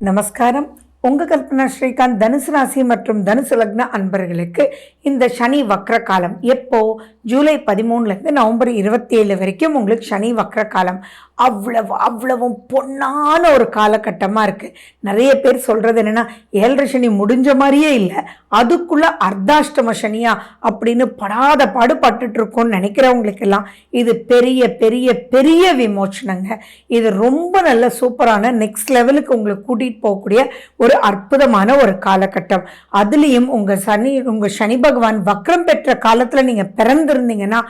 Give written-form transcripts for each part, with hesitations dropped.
நமஸ்காரம். உங்கள் கல்பனா ஸ்ரீகாந்த். தனுசு ராசி மற்றும் தனுசு லக்ன அன்பர்களுக்கு இந்த சனி வக்ர காலம் எப்போ? ஜூலை 13லேருந்து நவம்பர் 27 வரைக்கும் உங்களுக்கு சனி வக்ர காலம். அவ்வளவும் பொன்னான ஒரு காலகட்டமாக இருக்குது. நிறைய பேர் சொல்கிறது என்னென்னா, 7.5 சனி முடிஞ்ச மாதிரியே இல்லை, அதுக்குள்ளே அர்த்தாஷ்டம சனியா அப்படின்னு படாத பாடுபட்டுருக்கோன்னு நினைக்கிறவங்களுக்கெல்லாம் இது பெரிய பெரிய பெரிய விமோச்சனங்க. இது ரொம்ப நல்ல சூப்பரான நெக்ஸ்ட் லெவலுக்கு உங்களுக்கு கூட்டிகிட்டு போகக்கூடிய ஒரு அற்புதமான ஒரு காலகட்டம். அதுலேயும் உங்கள் சனி பகவான் வக்ரம் பெற்ற காலத்தில் நீங்கள் பிறந்திருந்தீங்கன்னா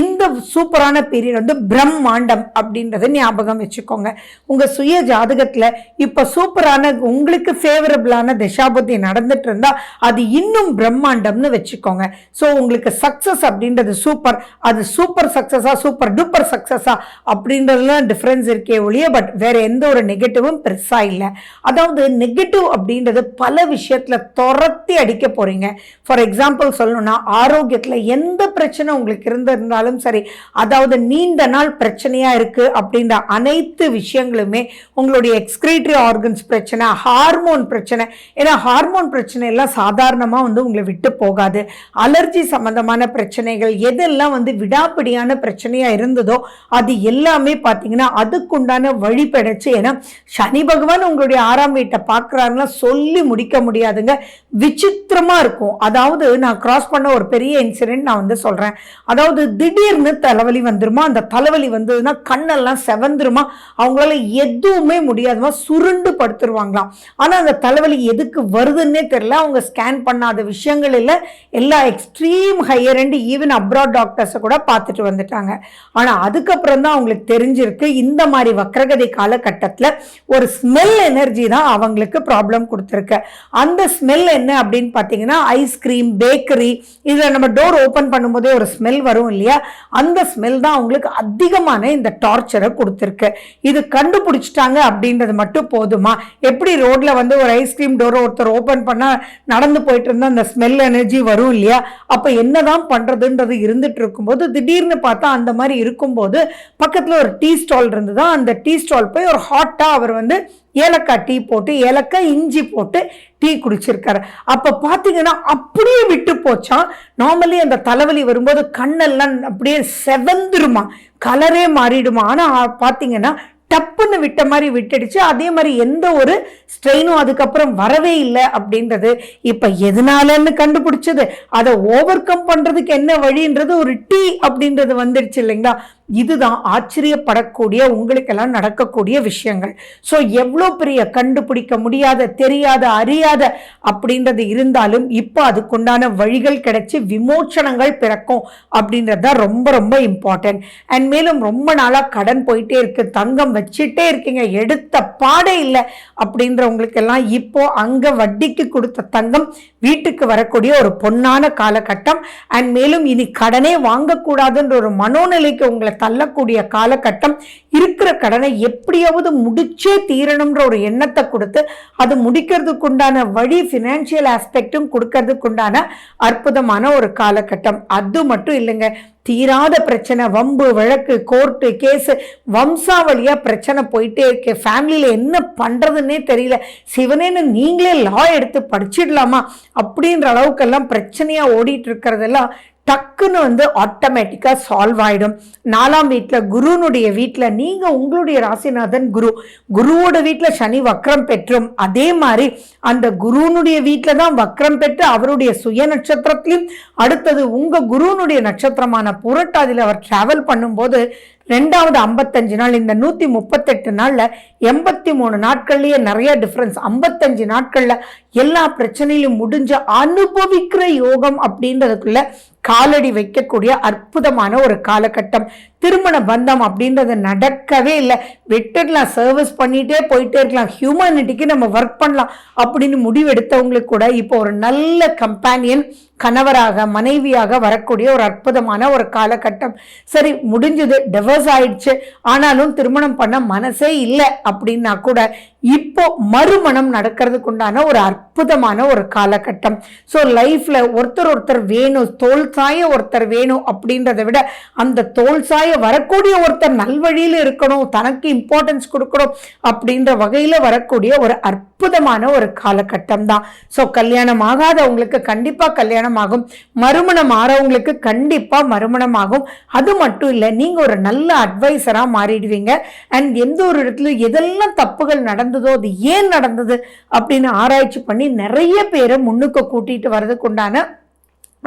இந்த சூப்பரான பீரியட் வந்து பிரம்மாண்டம் அப்படின்றத ஞாபகம் வச்சுக்கோங்க. உங்க சுய ஜாதகத்துல இப்ப சூப்பரான உங்களுக்கு ஃபேவரபிளான தசாபுத்தி நடந்துட்டு இருந்தா அது இன்னும் பிரம்மாண்டம்னு வச்சுக்கோங்க. ஸோ உங்களுக்கு சக்சஸ் அப்படின்றது சூப்பர், அது சூப்பர் சக்சஸா சூப்பர் டூப்பர் சக்சஸா அப்படின்றதுலாம் டிஃபரன்ஸ் இருக்கே ஒழிய பட் வேற எந்த ஒரு நெகட்டிவும் பெருசா இல்லை. அதாவது நெகட்டிவ் அப்படின்றது பல விஷயத்துல துரத்தி அடிக்க போறீங்க. ஃபார் எக்ஸாம்பிள் சொல்லணும்னா, ஆரோக்கியத்துல எந்த பிரச்சனை உங்களுக்கு இருந்திருந்தாலும் சரி, அதாவது நீண்ட நாள் பிரச்சனையா இருக்கு அப்படின்ற அனைத்து விஷயங்களுமே, உங்களுடைய எக்ஸ்கிரீட்டரி ஆர்கன்ஸ் பிரச்சனை, ஹார்மோன் பிரச்சனை, ஏன்னா ஹார்மோன் பிரச்சனை எல்லாம் சாதாரணமா வந்து உங்களை விட்டு போகாது. அலர்ஜி சம்பந்தமான பிரச்சனைகள் எதெல்லாம் வந்து விடாப்பிடியான பிரச்சனையா இருந்ததோ அது எல்லாமே பார்த்தீங்கன்னா அதுக்குண்டான வழி பெறச்சு. ஏன்னா சனி பகவான் உங்களுடைய 6ஆம் வீட்டை பார்க்குறாருன்னா சொல்லி முடிக்க முடியாதுங்க. விசித்திரமா இருக்கும். அதாவது நான் கிராஸ் பண்ண ஒரு பெரிய இன்சிடென்ட் நான் வந்து சொல்றேன். அதாவது திடீர்னு தலைவலி வந்துருமா, அந்த தலைவலி வந்ததுன்னா கண்ணெல்லாம் செவந்துருமா, அவங்களால எதுவுமே முடியாதுமா, சுருண்டு படுத்துருவாங்களாம். ஆனா அந்த தலைவலி எதுக்கு வருதுன்னே தெரியல. அவங்க ஸ்கேன் பண்ணாத விஷயங்கள் இல்லை, எல்லா extreme higher and even abroad டாக்டர்ஸை கூட பார்த்துட்டு வந்துட்டாங்க. ஆனா அதுக்கப்புறம் தான் அவங்களுக்கு தெரிஞ்சிருக்கு இந்த மாதிரி வக்ரகதி காலகட்டத்தில் ஒரு ஸ்மெல் எனர்ஜி தான் அவங்களுக்கு ப்ராப்ளம் கொடுத்துருக்கு. அந்த ஸ்மெல் என்ன அப்படின்னு பார்த்தீங்கன்னா, ஐஸ்கிரீம், பேக்கரி, இதில் நம்ம டோர் ஓப்பன் பண்ணும்போதே ஒரு ஸ்மெல் வரும் இல்லையா, அந்த ஸ்மெல் தான் அவங்களுக்கு அதிகமான இந்த டார்ச்சரை கொடுத்துருக்கு. இது கண்டுபிடிச்சிட்டாங்க அப்படின்றது மட்டும் போதுமா? எப்படி ரோட்ல வந்து ஒரு ஐஸ்கிரீம் டோரை ஒருத்தர் ஓப்பன் பண்ணா நடந்து போயிட்டு இருந்தா அந்த ஸ்மெல் எனர்ஜி வரும் இல்லையா, அப்ப என்னதான் பண்றதுன்றது இருந்துட்டு இருக்கும்போது திடீர்னு பார்த்தா அந்த மாதிரி இருக்கும்போது பக்கத்துல ஒரு டீ ஸ்டால் இருந்ததா, அந்த டீ ஸ்டால் போய் ஒரு ஹாட்டா அவர் வந்து ஏலக்காய் டீ போட்டு, ஏலக்காய் இஞ்சி போட்டு டீ குடிச்சிருக்காரு. அப்ப பாத்தீங்கன்னா அப்படியே விட்டு போச்சா. நார்மலி அந்த தலைவலி வரும்போது கண்ணெல்லாம் அப்படியே செவந்துருமா, கலரே மாறிடுமா. ஆனா பாத்தீங்கன்னா டப்புன்னு விட்ட மாதிரி விட்டுடுச்சு. அதே மாதிரி எந்த ஒரு ஸ்ட்ரெயினும் அதுக்கப்புறம் வரவே இல்லை அப்படின்றது இப்ப எதனாலன்னு கண்டுபிடிச்சது. அதை ஓவர் கம் பண்றதுக்கு என்ன வழின்றது ஒரு டீ அப்படின்றது வந்துடுச்சு இல்லைங்களா. இதுதான் ஆச்சரியப்படக்கூடிய உங்களுக்கெல்லாம் நடக்கக்கூடிய விஷயங்கள். ஸோ எவ்வளோ பெரிய கண்டுபிடிக்க முடியாத, தெரியாத, அறியாத அப்படின்றது இருந்தாலும் இப்போ அதுக்குண்டான வழிகள் கிடைச்சி விமோச்சனங்கள் பிறக்கும் அப்படின்றது தான் ரொம்ப ரொம்ப இம்பார்ட்டன்ட். அண்ட் மேலும் ரொம்ப நாளாக கடன் போயிட்டே இருக்கு, தங்கம் வச்சுட்டே இருக்கீங்க, எடுத்த பாடே இல்லை அப்படின்றவங்களுக்கெல்லாம் இப்போ அங்கே வட்டிக்கு கொடுத்த தங்கம் வீட்டுக்கு வரக்கூடிய ஒரு பொன்னான காலகட்டம். அண்ட் மேலும் இனி கடனே வாங்கக்கூடாதுன்ற ஒரு மனோநிலைக்கு உங்களை தள்ளக்கூடிய காலகட்டம். இருக்கிற கடனை எப்படியாவது முடிச்சே தீரணும்ன்ற ஒரு எண்ணத்தை கொடுத்து அது முடிக்கிறதுக்குண்டான வழி, பினான்சியல் ஆஸ்பெக்டும் கொடுக்கறதுக்குண்டான அற்புதமான ஒரு காலகட்டம். அது மட்டும் இல்லைங்க, தீராத பிரச்சனை, வம்பு வழக்கு, கோர்ட்டு கேஸ், வம்சாவளியா பிரச்சனை போயிட்டே இருக்கு. ஃபேமிலியில என்ன பண்றதுன்னே தெரியல, சிவனேன்னு நீங்களே லா எடுத்து படிச்சிடலாமா அப்படின்ற அளவுக்கெல்லாம் பிரச்சனையா ஓடிட்டு இருக்கிறதெல்லாம் டக்குன்னு வந்து ஆட்டோமேட்டிக்காக சால்வ் ஆகிடும். 4ஆம் வீட்டில் குருனுடைய வீட்டில் நீங்கள் உங்களுடைய ராசிநாதன் குருவோட வீட்டில் சனி வக்ரம் பெற்றும், அதே மாதிரி அந்த குருனுடைய வீட்டில் தான் வக்ரம் பெற்று அவருடைய சுய நட்சத்திரத்திலையும் அடுத்தது உங்கள் குருனுடைய நட்சத்திரமான புரட்டாதியில் அவர் டிராவல் பண்ணும்போது 2வது 55 நாள், இந்த 138 நாள்ல 83 நாட்கள்லயே நிறைய டிஃபரன்ஸ். 55 நாட்கள்ல எல்லா பிரச்சனையிலும் முடிஞ்ச அனுபவிக்கிற யோகம் அப்படின்றதுக்குள்ள காலடி வைக்கக்கூடிய அற்புதமான ஒரு காலகட்டம். திருமண பந்தம் அப்படின்றது நடக்கவே இல்லை, விட்டுடலாம், சர்வீஸ் பண்ணிட்டே போயிட்டே இருக்கலாம், ஹியூமனிட்டிக்கு நம்ம ஒர்க் பண்ணலாம் அப்படின்னு முடிவெடுத்தவங்களுக்கு கூட இப்போ ஒரு நல்ல கம்பேனியன், கணவராக மனைவியாக வரக்கூடிய ஒரு அற்புதமான ஒரு காலகட்டம். சரி, முடிஞ்சது, டிவோர்ஸ் ஆயிடுச்சு, ஆனாலும் திருமணம் பண்ண மனசே இல்லை அப்படின்னா கூட இப்போ மறுமணம் நடக்கிறதுக்கு உண்டான ஒரு அற்புதமான ஒரு காலகட்டம். ஸோ லைஃப்ல ஒருத்தர் வேணும், தோல் சாய ஒருத்தர் வேணும் அப்படின்றத விட அந்த தோல் சாய வரக்கூடிய ஒருத்தர் நல்வழியில் இருக்கணும், தனக்கு இம்பார்ட்டன்ஸ் கொடுக்கணும் அப்படின்ற வகையில வரக்கூடிய ஒரு அற்புதமான ஒரு காலகட்டம் தான். ஸோ கல்யாணம் ஆகாதவங்களுக்கு கண்டிப்பா கல்யாணம் ஆகும், மறுமணம் ஆறவங்களுக்கு கண்டிப்பா மறுமணம் ஆகும். அது மட்டும் இல்லை, நீங்க ஒரு நல்ல அட்வைசரா மாறிடுவீங்க. அண்ட் எந்த ஒரு இடத்துல எதெல்லாம் தப்புகள் நடந்ததோ அது ஏன் நடந்தது அப்படின்னு ஆராய்ச்சி பண்ணி நிறைய பேரை முன்னுக்கு கூட்டிட்டு வர்றதுக்கு உண்டான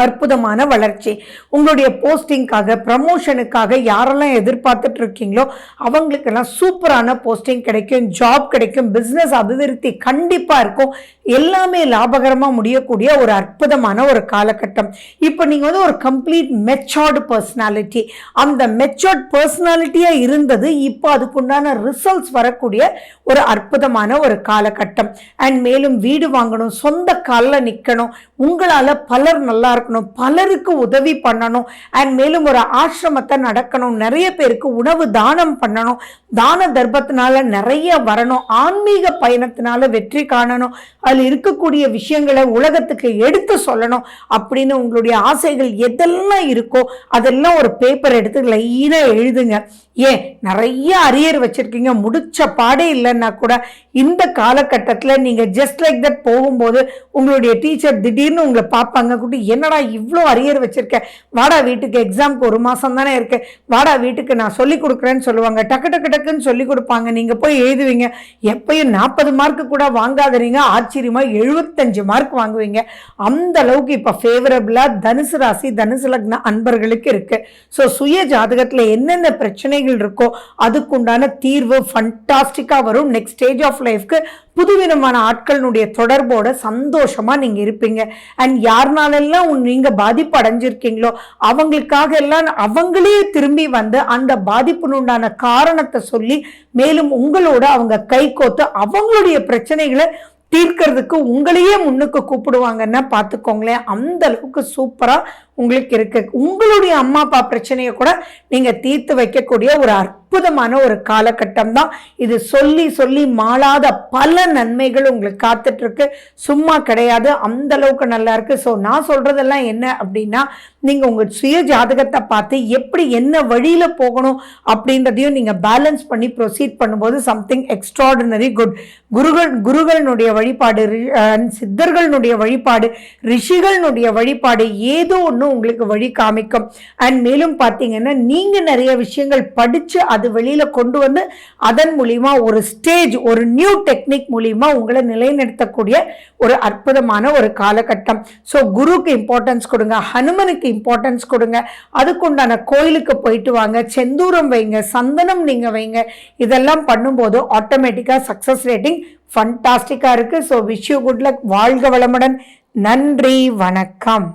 அற்புதமான வளர்ச்சி. உங்களுடைய போஸ்டிங்காக ப்ரமோஷனுக்காக யாரெல்லாம் எதிர்பார்த்துட்டு இருக்கீங்களோ அவங்களுக்கெல்லாம் சூப்பரான போஸ்டிங் கிடைக்கும், ஜாப் கிடைக்கும், பிஸ்னஸ் அபிவிருத்தி கண்டிப்பாக இருக்கும். எல்லாமே லாபகரமாக முடியக்கூடிய ஒரு அற்புதமான ஒரு காலகட்டம். இப்போ நீங்கள் வந்து ஒரு கம்ப்ளீட் மெச்சோர்டு பர்சனாலிட்டி, அந்த மெச்சோர்ட் பர்சனாலிட்டியாக இருந்தது இப்போ அதுக்குண்டான ரிசல்ட்ஸ் வரக்கூடிய ஒரு அற்புதமான ஒரு காலகட்டம். அண்ட் மேலும் வீடு வாங்கணும், சொந்த காலில் நிற்கணும், உங்களால் பலர் நல்லா பலருக்கு உதவி பண்ணணும். அண்ட் மேலும் ஒரு ஆசிரமத்தை நடக்கணும், நிறைய பேருக்கு உணவு தானம் பண்ணணும், தான தர்மத்தினால நிறைய வரணும், ஆன்மீக பயணத்தினால வெற்றி காணணும், அதில் இருக்கக்கூடிய விஷயங்களை உலகத்துக்கு எடுத்து சொல்லணும் அப்படின்னு உங்களுடைய ஆசைகள் எதெல்லாம் இருக்கோ அதெல்லாம் ஒரு பேப்பர் எடுத்து லைனா எழுதுங்க. ஏன் நிறைய அரியர் வச்சிருக்கீங்க, முடிச்ச பாடே இல்லைன்னா கூட இந்த காலகட்டத்தில் நீங்க ஜஸ்ட் லைக் தட் போகும்போது உங்களுடைய டீச்சர் திடீர்னு உங்களை பார்ப்பாங்க, கூட்டி என்னடா இவ்வளோ அரியர் வச்சிருக்க, வாடா வீட்டுக்கு, எக்ஸாம்க்கு 1 மாசம் தானே இருக்கு, வாடா வீட்டுக்கு நான் சொல்லி கொடுக்குறேன்னு சொல்லுவாங்க. டக்கு டக்கு டக்குன்னு சொல்லி கொடுப்பாங்க, நீங்க போய் எழுதுவீங்க. எப்பயும் 40 மார்க்கு கூட வாங்காதீங்க, ஆச்சரியமா 75 மார்க் வாங்குவீங்க. அந்த அளவுக்கு இப்ப ஃபேவரபிளா தனுசு ராசி தனுசு லக்ன அன்பர்களுக்கு இருக்கு. ஸோ சுய ஜாதகத்துல என்னென்ன பிரச்சனைகள் இருக்கோ அதுக்குண்டான தீர்வு ஃபண்டாஸ்டிக்கா வரும். நெக்ஸ்ட் ஸ்டேஜ் ஆஃப் லைஃப்க்கு புதுவிதமான ஆட்களுடைய தொடர்போட சந்தோஷமா நீங்க இருப்பீங்க. அண்ட் யாருனாலெல்லாம் நீங்க பாதிப்பு அடைஞ்சிருக்கீங்களோ அவங்களுக்காக எல்லாம் அவங்களே திரும்பி வந்து அந்த பாதிப்புனுண்டான காரணத்தை சொல்லி மேலும் உங்களோட அவங்க கை கோத்து அவங்களுடைய பிரச்சனைகளை தீர்க்கிறதுக்கு உங்களையே முன்னுக்கு கூப்பிடுவாங்கன்னா பார்த்துக்கோங்களேன். அந்த அளவுக்கு சூப்பரா உங்களுக்கு இருக்கு. உங்களுடைய அம்மா அப்பா பிரச்சனையை கூட நீங்க தீர்த்து வைக்கக்கூடிய ஒரு அற்புதமான ஒரு காலகட்டம் தான் இது. சொல்லி சொல்லி மாளாத பல நன்மைகள் உங்களுக்கு காத்துட்டு இருக்கு, சும்மா கிடையாது, அந்த அளவுக்கு நல்லா இருக்கு. ஸோ நான் சொல்றதெல்லாம் என்ன அப்படின்னா, நீங்க உங்க சுய ஜாதகத்தை பார்த்து எப்படி என்ன வழியில போகணும் அப்படின்றதையும் நீங்க பேலன்ஸ் பண்ணி ப்ரொசீட் பண்ணும்போது சம்திங் எக்ஸ்ட்ராடினரி குட். குருகளுடைய வழிபாடு, சித்தர்களுடைய வழிபாடு, ரிஷிகளுடைய வழிபாடு ஏதோ ஒன்று உங்களுக்கு வழி காமிக்கும். அண்ட் மேலும் பார்த்தீங்கன்னா நீங்க நிறைய விஷயங்கள் படிச்சு அது வெளியில கொண்டு வந்து அதன் மூலியமா ஒரு ஸ்டேஜ், ஒரு நியூ டெக்னிக் மூலியமா உங்களை நிலைநிறுத்தக்கூடிய ஒரு அற்புதமான ஒரு காலகட்டம். ஸோ குருக்கு இம்பார்ட்டன்ஸ் கொடுங்க, ஹனுமனுக்கு இம்பார்ட்டன்ஸ் கொடுங்க, அதுக்குண்டான கோயிலுக்கு போயிட்டு வாங்க, செந்தூரம் வைங்க, சந்தனம் நீங்க வைங்க. இதெல்லாம் பண்ணும்போது ஆட்டோமேட்டிக்கா சக்சஸ் ரேட்டிங் ஃபண்டாஸ்டிக்கா இருக்கு. So wish you good luck. வாழ்க வளமுடன். நன்றி, வணக்கம்.